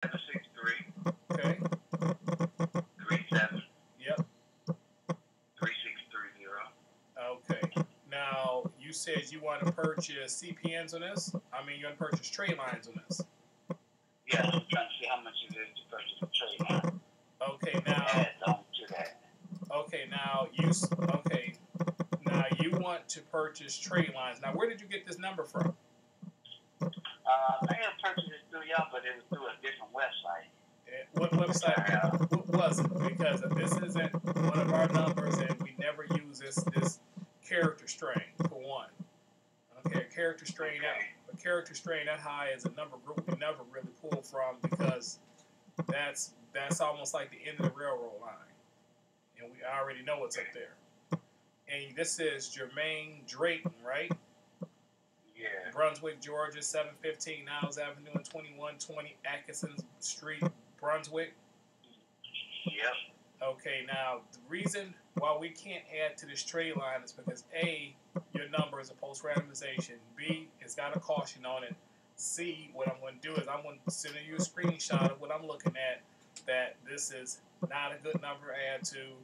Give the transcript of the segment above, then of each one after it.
763 Okay. 37 Yep. 3630. Okay. Now, you said you want to purchase CPNs on this? I mean, you want to purchase trade lines on this? Yeah, I'm trying to see how much it is to purchase a trade line. Okay, now. Add on to that. Okay, now okay. Now you want to purchase trade lines. Now, where did you get this number from? I had purchased it through y'all, but it was through a different website. What website? What was it? Because this isn't one of our numbers, and we never use this character string for one. Okay, a character string that high is a number group we never really pull from because that's almost like the end of the railroad line, and we already know what's up there. And this is Jermaine Drayton, right? Yeah. Brunswick, Georgia, 715 Niles Avenue and 2120 Atkinson Street, Brunswick. Yep. Okay, now the reason why we can't add to this trade line is because A, your number is a post randomization. B, it's got a caution on it. C, what I'm going to do is I'm going to send you a screenshot of what I'm looking at. That this is not a good number to add to.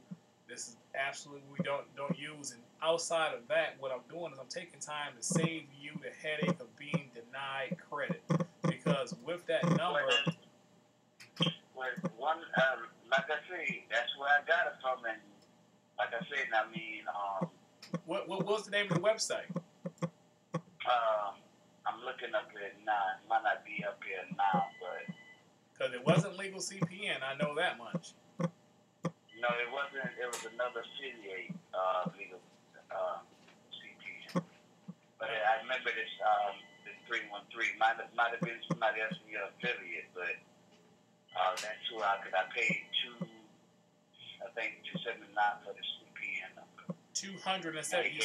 This is absolutely we don't use. And outside of that, what I'm doing is I'm taking time to save you the headache of being denied credit. Because with that number, one, like I say, that's where I got it from, and like I said, I mean, what was the name of the website? I'm looking up here now. It might not be up here now, but because it wasn't Legal Cpn, I know that much. No, it wasn't. It was another affiliate, Legal Cpn. But I remember this 313 might have been somebody else in your affiliate, but that's who I paid I think $279 for the CPN number. 270.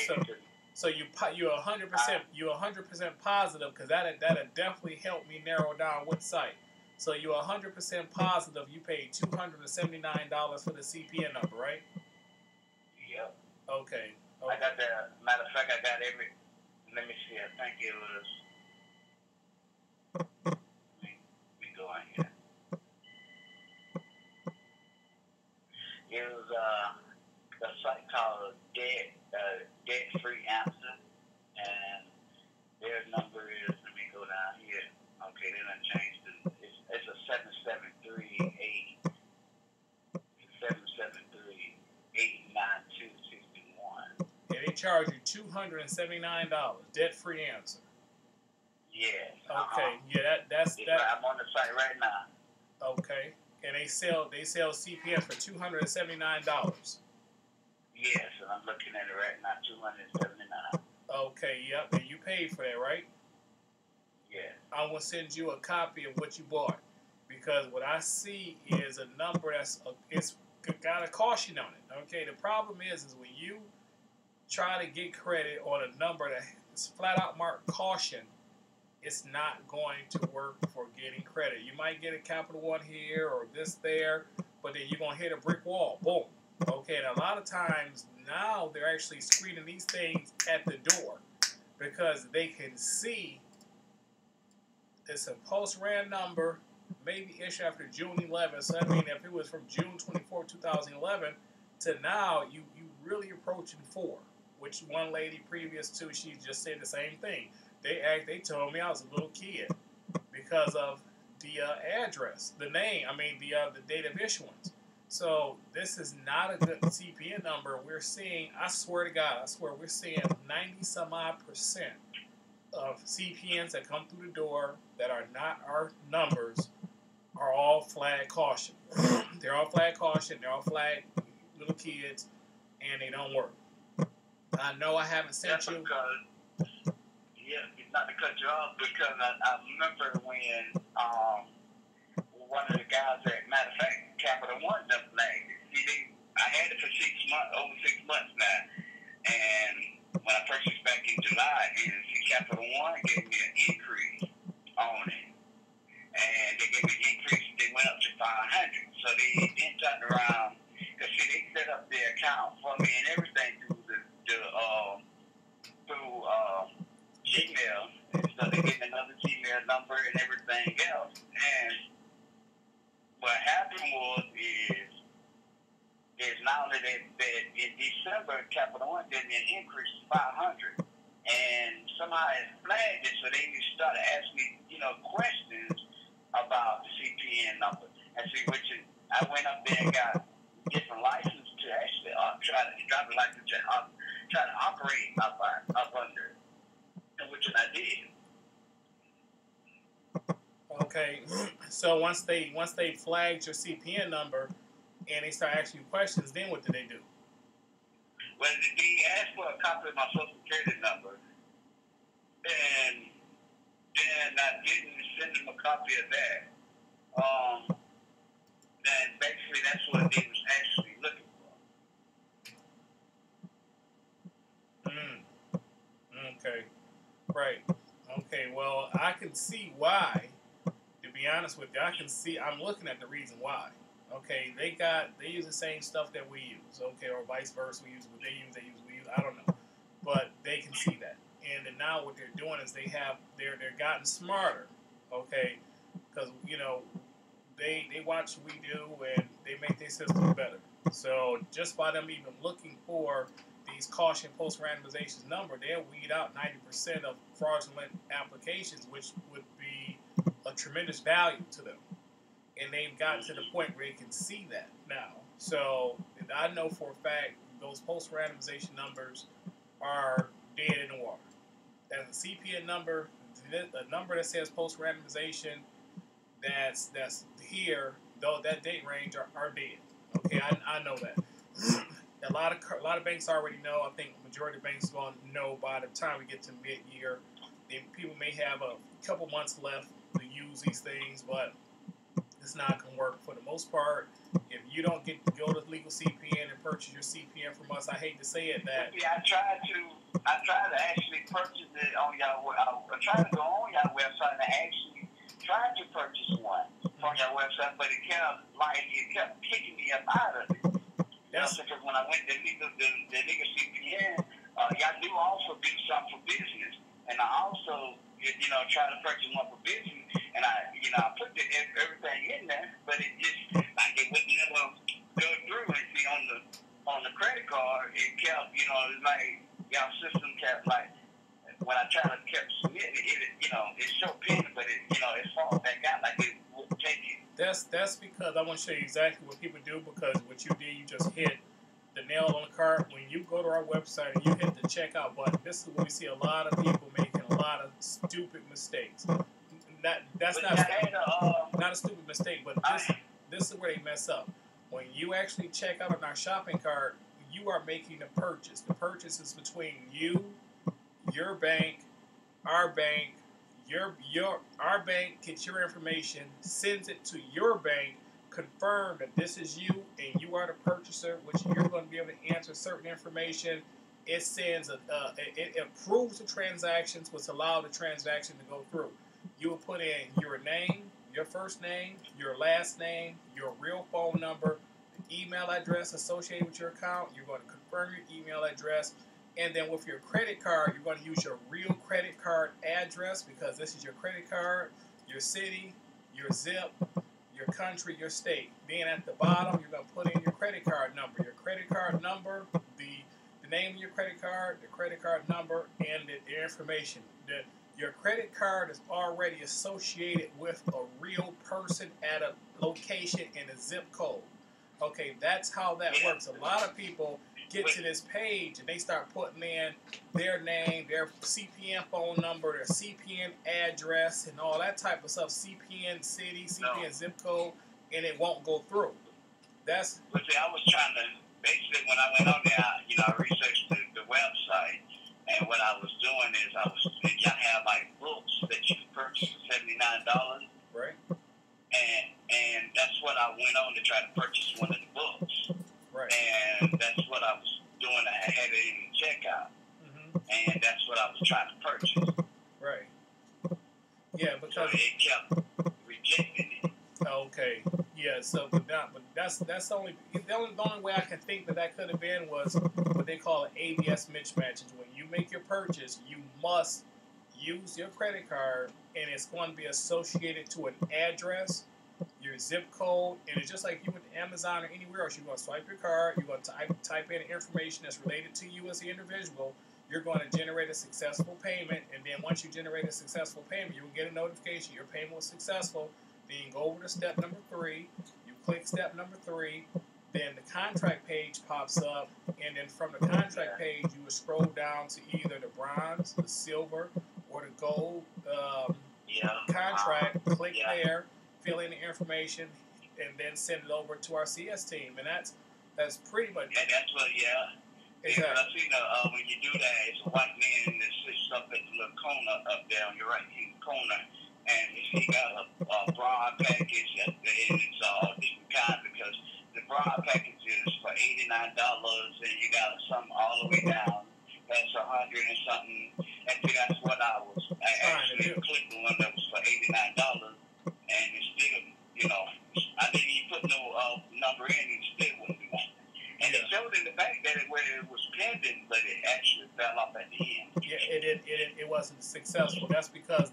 So you're 100% positive because that'd definitely help me narrow down what site. So you're 100% positive you paid $279 for the CPN number, right? Yep. Okay. I got that. Matter of fact, I got every. Let me see. I think it was. Let me go on here. It was a site called Debt Free Answer, and their number is. Let me go down here. Okay, they done changed it. It's a 773-8 773-892-61. And they charge you $279. Debt free answer. Yes. Okay. Yeah, that's that. I'm on the site right now. Okay. And they sell CPNs for $279. Yes, and I'm looking at it right now, $279. Okay, yep, and you paid for that, right? Yeah. I will send you a copy of what you bought because what I see is a number it's got a caution on it. Okay, the problem is when you try to get credit on a number that is flat out marked caution, it's not going to work for getting credit. You might get a capital one here or this there, but then you're going to hit a brick wall. Boom. Okay, and a lot of times now they're actually screening these things at the door because they can see it's a post-ran number, maybe issued after June 11th. So I mean, if it was from June 24, 2011 to now, you really approaching 4, which one lady previous to, she just said the same thing. They told me I was a little kid because of the address, the name, the date of issuance. So this is not a good CPN number. We're seeing, I swear to God, we're seeing 90-some-odd% of CPNs that come through the door that are not our numbers are all flag caution. They're all flag caution. They're all flag little kids, and they don't work. I know I haven't sent you. Yeah, not to cut you off, because I remember when one of the guys at, matter of fact, Capital One done flagged it. See, I had it for 6 months, over 6 months now, and when I purchased back in July, and Capital One gave me an increase on it, and they gave me an increase. They went up to 500, so they then turned around, because see, they set up their account for me and everything through Gmail, and so they gave me another Gmail number and everything else, and me that in December, Capital One did an increase to 500, and somehow it flagged it, so they started asking me, questions about the CPN number. And see, I went up there and got different licenses to actually try to drive a license to try to operate up under it, which I did. Okay, so once they flagged your CPN number and they start asking you questions, then what do they do? Well, they asked for a copy of my Social Security number, and then I didn't send them a copy of that. And basically, that's what they was actually looking for. Okay, right. Okay, well, I can see why. To be honest with you, I'm looking at the reason why. Okay, they use the same stuff that we use. Okay, or vice versa, we use what they use, we use. I don't know, but they can see that. And then now what they're doing is they're gotten smarter. Okay, because they watch what we do and they make their system better. So just by them even looking for these caution post randomization number, they'll weed out 90% of fraudulent applications, which would be a tremendous value to them. And they've gotten to the point where they can see that now. So I know for a fact those post randomization numbers are dead in the water. That's a CPN number, a number that says post randomization that's here, though that date range are dead. Okay, I know that. A lot of banks already know. I think the majority of banks going to know by the time we get to mid-year. People may have a couple months left to use these things, but it's not going to work for the most part. If you don't get to go to Legal Cpn and purchase your CPN from us, I hate to say it that. Yeah, I tried to actually purchase it on y'all. I tried to go on y'all website and actually tried to purchase one from your website, but it kept kicking me up out of it. Because when I went to Legal Cpn, y'all do also do something for business, and I also try to purchase one for business, and I put everything in there, but it just it would never go through. And see on the credit card, it kept it's like y'all system kept when I tried to kept submitting it showed pending, but it falls back out like it wouldn't take it. That's because I want to show you exactly what people do, because what you did, you just hit the nail on the card. When you go to our website and you hit the checkout button, this is where we see a lot of people making a lot of stupid mistakes. That's not a stupid mistake, but this is where they mess up. When you actually check out on our shopping cart, you are making a purchase. The purchase is between you, your bank, our bank. Our bank gets your information, sends it to your bank, confirm that this is you and you are the purchaser, which you're going to be able to answer certain information. It sends it approves the transactions, which allow the transaction to go through. You will put in your name, your first name, your last name, your real phone number, the email address associated with your account. You're going to confirm your email address. And then with your credit card, you're going to use your real credit card address, because this is your credit card, your city, your zip, your country, your state. Then at the bottom, you're going to put in your credit card number. Your credit card number, the name of your credit card, the credit card number, and the information. Your credit card is already associated with a real person at a location and a zip code. Okay, that's how that works. A lot of people get to this page and they start putting in their name, their CPN phone number, their CPN address, and all that type of stuff. CPN city, CPN zip code, and it won't go through. But see, I was trying to basically when I went on there, I researched the website, and what I was doing is y'all have like books that you can purchase for $79, right? And that's what I went on to try to purchase one of the books. Right. And that's what I was doing. I had it in the checkout. Mm-hmm. And that's what I was trying to purchase. Right. Yeah, because so it kept rejecting it. Okay. Yeah, so but that's the only way I can think that could have been was what they call an ABS mismatch. When you make your purchase, you must use your credit card, and it's going to be associated to an address. your zip code, and it's just like you went to Amazon or anywhere else. You're going to swipe your card, you're going to type in information that's related to you as the individual, you're going to generate a successful payment, and then once you generate a successful payment, you will get a notification your payment was successful. Then you go over to step number 3, you click step number 3, then the contract page pops up, and then from the contract page, you will scroll down to either the bronze, the silver, or the gold contract. Click there, fill in the information, and then send it over to our CS team. And that's pretty much. Yeah, that's what. Exactly. I see when you do that, it's a white man that sits up at the little corner up there on your right hand corner, and he got a broad package, and it's all different kinds because the broad package is for $89, and you got some all the way down. That's $100 and something. And see, that's what I actually clicked the one that was for $89, and it's still, I didn't even put no number in, and still wouldn't do that. And it showed in the back that it was pending, but it actually fell off at the end. Yeah, it wasn't successful. That's because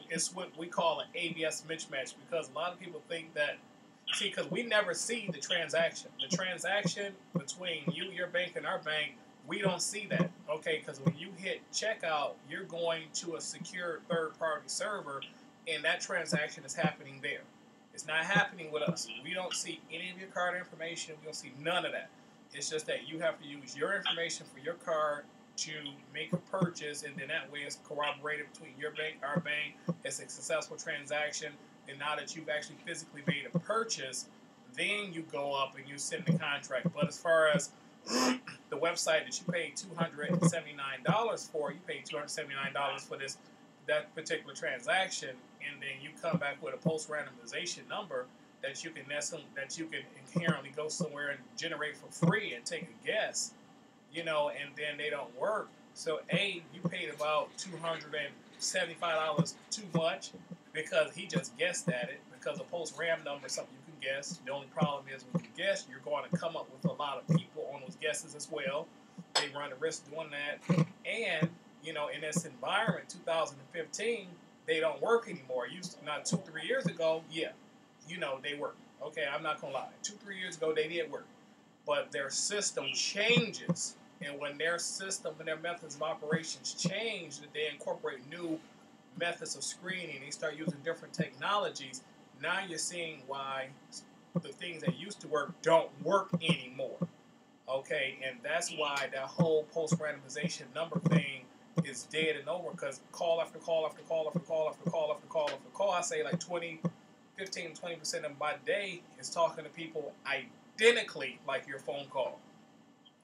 it's what we call an ABS mismatch, because a lot of people think that, because we never see the transaction. The transaction between you, your bank, and our bank, we don't see that, okay? Because when you hit checkout, you're going to a secure third-party server, and that transaction is happening there. It's not happening with us. We don't see any of your card information. We don't see none of that. It's just that you have to use your information for your card to make a purchase, and then that way it's corroborated between your bank, our bank. It's a successful transaction, and now that you've actually physically made a purchase, then you go up and you send the contract. But as far as the website that you paid $279 for, you paid $279 for that particular transaction, and then you come back with a post-randomization number that you can inherently go somewhere and generate for free and take a guess, and then they don't work. So you paid about $275 too much because he just guessed at it, because a post-ram number is something you can guess. The only problem is when you guess, you're going to come up with a lot of people on those guesses as well. They run the risk doing that. And, in this environment, 2015, they don't work anymore. Not 2-3 years ago, they work. Okay, I'm not going to lie. 2-3 years ago, they did work. But their system changes. And when their system and their methods of operations change, that they incorporate new methods of screening, they start using different technologies, now you're seeing why the things that used to work don't work anymore. Okay, and that's why that whole post-randomization number thing is dead and over, because call after call after call after call after call after call after call, I say like 15-20% of my day is talking to people identically like your phone call.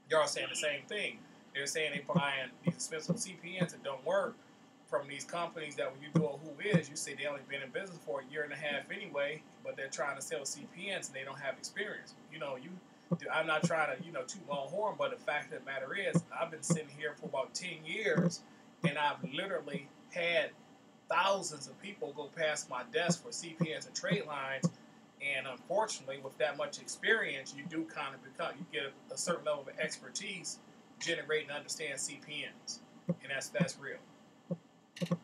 They're all saying the same thing. They're saying they're buying these expensive CPNs that don't work from these companies that when you do a who is, you say they only been in business for a year and a half anyway, but they're trying to sell CPNs and they don't have experience. I'm not trying to, toot my own horn, but the fact of the matter is, I've been sitting here for about 10 years, and I've literally had thousands of people go past my desk for CPNs and trade lines, and unfortunately, with that much experience, you do kind of you get a certain level of expertise generating and understand CPNs, and that's real. So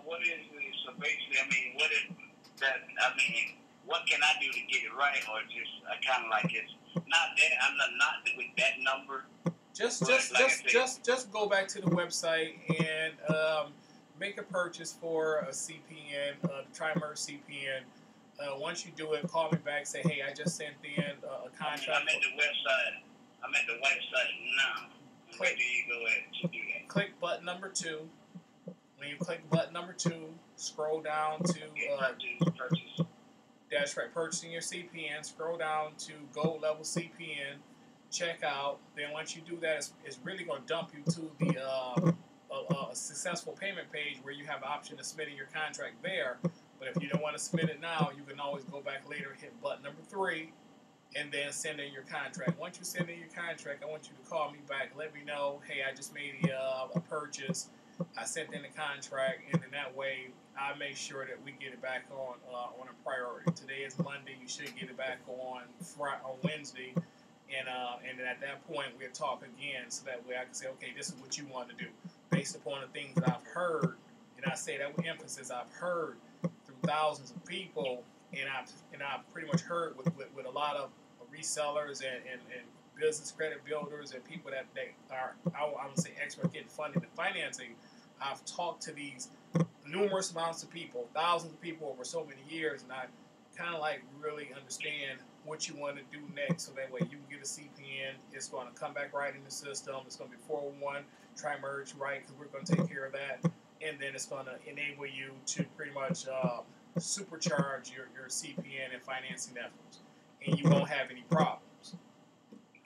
what is it? So basically, what can I do to get it right, or just kind of like it's not that I'm not with that number? Just go back to the website and make a purchase for a CPN, Tri-Merge CPN. Once you do it, call me back. Say, hey, I just sent in a contract. I'm at the website now. Where do you go at to do that? Click button number 2. When you click button number 2, scroll down to purchase. That's right, purchasing your CPN. Scroll down to gold level CPN. Check out. Then once you do that, it's really going to dump you to the a successful payment page where you have an option of submitting your contract there. But if you don't want to submit it now, you can always go back later and hit button number 3 and then send in your contract. Once you send in your contract, I want you to call me back. Let me know, hey, I just made a purchase. I sent in the contract, and then that way I make sure that we get it back on a priority. Today is Monday. You should get it back on Wednesday. And then at that point, we'll talk again, so that way I can say, okay, this is what you want to do. Based upon the things that I've heard, and I say that with emphasis, I've heard through thousands of people and I've pretty much heard with a lot of resellers and business credit builders and people that are, I would say, expert getting funding and financing. I've talked to these numerous amounts of people, thousands of people over so many years, and I kind of like really understand what you want to do next, so that way you can get a CPN. It's going to come back right in the system. It's going to be 401 tri-merge right, because we're going to take care of that, and then it's going to enable you to pretty much supercharge your CPN and financing efforts, and you won't have any problems.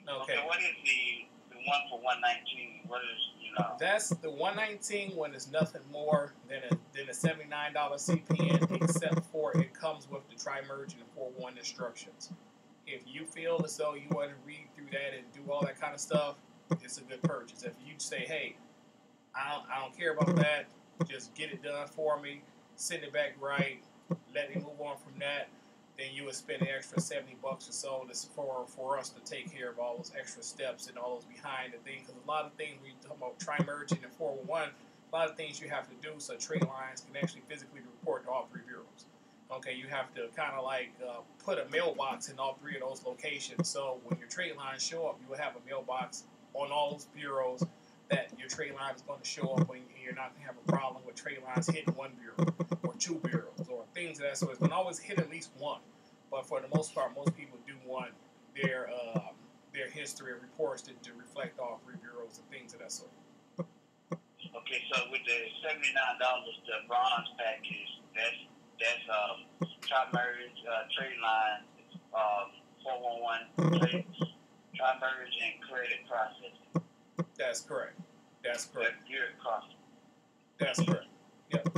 Okay. What is the one for 119? What is, That's the 119 one is nothing more than a $79 CPN, except for it comes with the tri-merge and the 401 instructions. If you feel as though you want to read through that and do all that kind of stuff, it's a good purchase. If you say, hey, I don't care about that, just get it done for me, send it back right, let me move on from that, then you would spend an extra $70 or so for us to take care of all those extra steps and all those behind the things. Because a lot of things, when you talk about tri-merging and 401, a lot of things you have to do so trade lines can actually physically report to all three bureaus. Okay, you have to kind of like put a mailbox in all three of those locations. So when your trade lines show up, you will have a mailbox on all those bureaus that your trade line is going to show up, and you're not going to have a problem with trade lines hitting one bureau or two bureaus or things of that sort. It's going to always hit at least one. But for the most part, most people do want their history of reports to reflect all three bureaus and things of that sort. Okay, so with the $79, the bronze package, that's tri-merge, trade line, 411 trades, tri-merge, and credit processing. That's correct. That's correct. You're cost. That's correct. Yep.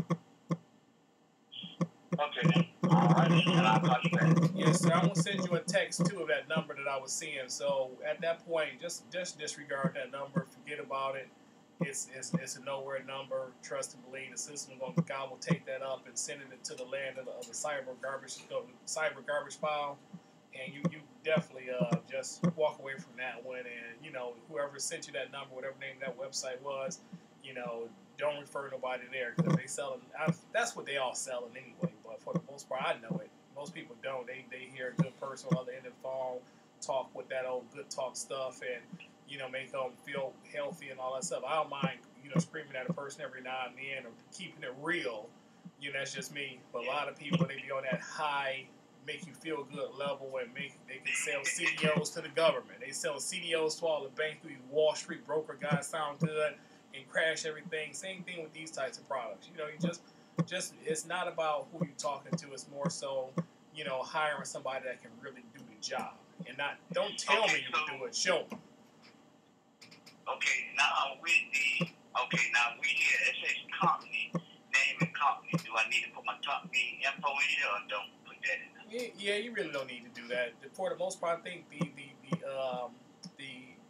Okay then. All right, and I'll call you back. Yes, sir. I'm gonna send you a text too of that number that I was seeing. So at that point, just disregard that number. Forget about it. It's a nowhere number. Trust and believe. The system God will take that up and send it to the land of the cyber garbage file. And you definitely just walk away from that one. And whoever sent you that number, whatever name that website was, don't refer nobody there, because they selling. That's what they all selling anyway. But for the most part, I know it. Most people don't. They hear a good person on the other end of the phone talk with that old good talk stuff, and make them feel healthy and all that stuff. I don't mind screaming at a person every now and then or keeping it real. That's just me. But a lot of people, they be on that high, make you feel good level, and they can sell CDOs to the government. They sell CDOs to all the banks, these Wall Street broker guys sound good and crash everything. Same thing with these types of products. You just it's not about who you're talking to. It's more so, hiring somebody that can really do the job, and don't tell me you can do it. Show me. Okay, now we here, it says company, name and company. Do I need to put my company info in it, or don't put that in there? Yeah, you really don't need to do that. For the most part, I think the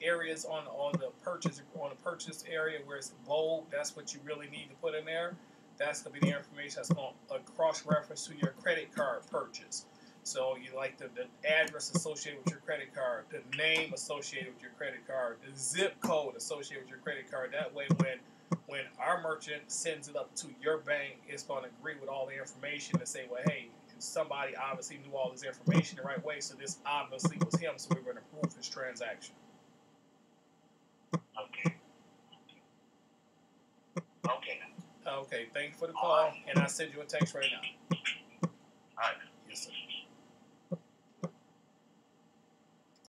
areas on the purchase area where it's bold, that's what you really need to put in there. That's going to be the information that's going to cross-reference to your credit card purchase. So you like the address associated with your credit card, the name associated with your credit card, the zip code associated with your credit card. That way, when our merchant sends it up to your bank, it's going to agree with all the information and say, well, hey, somebody obviously knew all this information the right way, so this obviously was him, so we're going to approve his transaction. Okay. Okay, thank you for the call, and I'll send you a text right now. All right. Yes, sir.